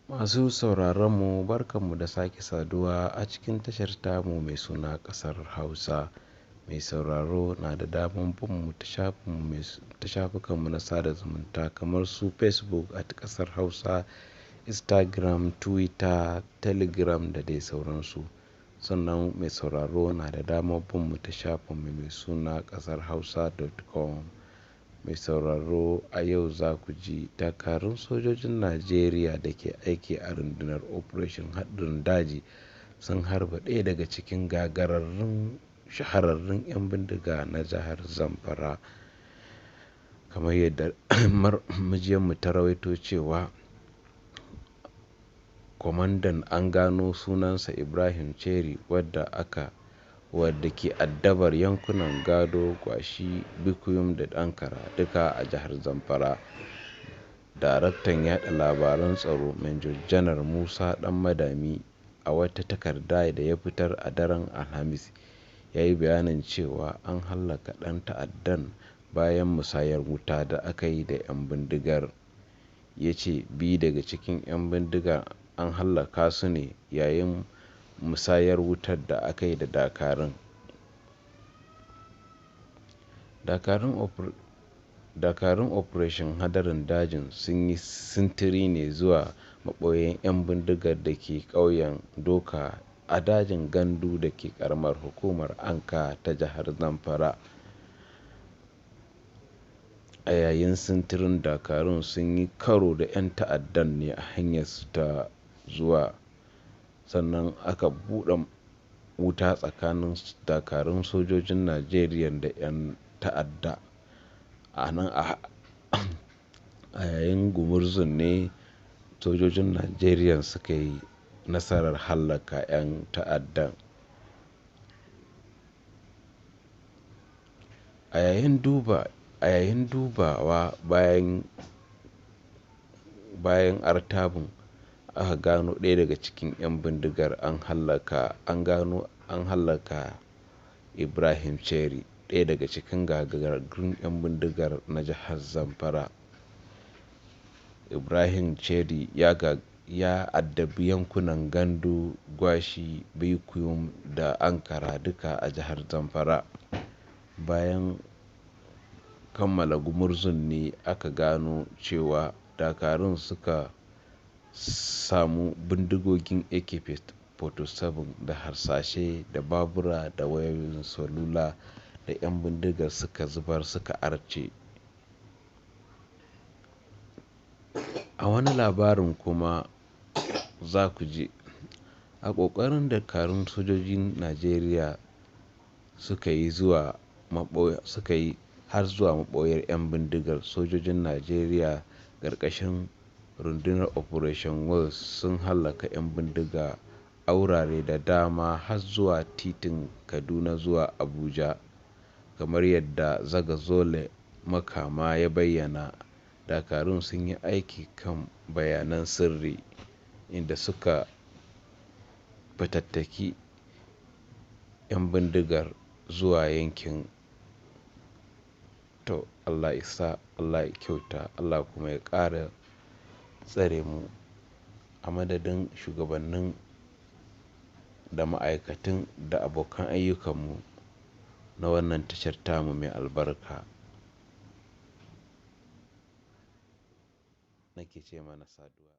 Masu sauraronmu barkanmu da sake saduwa a cikin tashar tamu mai suna ƙasar Hausa. Mai sauraro na da damar bin mu ta shafukanmu na sada zumunta kamar su Facebook a ƙasar Hausa, Instagram, Twitter, Telegram da dai sauransu. Sannan mai sauraro na da damar bin mu ta shafinmu mai suna ƙasarhausa.com. Mai sauraro a yau za ku ji dakarun sojojin Najeriya da ke aiki a rundunar Operation Haɗin Daji sun harba ɗaya daga cikin shahararrun 'yan bindiga na jihar Zamfara. Kamar yadda majiyarmu ta rawaito cewa kwamandan an gano sunansa Ibrahim Cherry wadda ke addabar yankunan Gado, Gwashi, Bikuyum da Dankara duka a jihar Zamfara. Daraktan yaɗa labaran tsaro Major Janar Musa Ɗanmadami a wata takarda da ya fitar a daren Alhamis ya yi bayanin cewa an hallaka ɗan ta'addan bayan musayar wuta da aka yi da 'yan bindigar. Ya ce biyu daga cikin 'yan bindigar an hallaka su ne yayin musayar wutar da aka yi da dakarun. Dakarun Operation Hadarin Dajin sun yi sintiri ne zuwa maɓoyar 'yan bindigar da ke ƙauyen Doka a dajin Gandu da ke ƙaramar hukumar Anka ta jihar Zamfara. A yayin sintirin, dakarun sun yi karo da 'yan ta'addan ne a hanyarsu ta zuwa, sannan aka buɗe wuta tsakanin dakarun sojojin Najeriya da 'yan ta'adda. A yayin gumurzun ne sojojin Najeriya suka yi nasarar hallaka 'yan ta'addan. A yayin dubawa bayan artabun, aka gano ɗaya daga cikin 'yan bindigar an hallaka Ibrahim Cherry, ɗaya daga cikin gagaggun 'yan bindigar na jihar Zamfara. Ibrahim Cherry ya addabi yankunan Gandu, Gwashi, Bikuyum da Ankara duka a jihar Zamfara. Bayan kammala gumurzun ne aka gano cewa dakarun suka samu bindigogin AK-47 da harsashe da babura da wayoyin salula da 'yan bindigar suka zubar suka arce. A wani labarin kuma za ku ji a ƙoƙarin dakarun sojojin Najeriya suka yi har zuwa maɓoyar 'yan bindigar, sojojin Najeriya ƙarƙashin rundunar Operation Wales sun hallaka 'yan bindiga a wurare da dama har zuwa titin Kaduna zuwa Abuja. Kamar yadda Zagazole Makama ya bayyana, dakarun sun yi aiki kan bayanan sirri inda suka fatattaki 'yan bindigar zuwa yankin. To Allah ya sa, Allah ya kyauta, Allah kuma ya ƙara tsare mu. A madadin shugabannin da ma'aikatan da abokan ayyukanmu na wannan tashar tamu mai albarka, nake ce mana saduwa.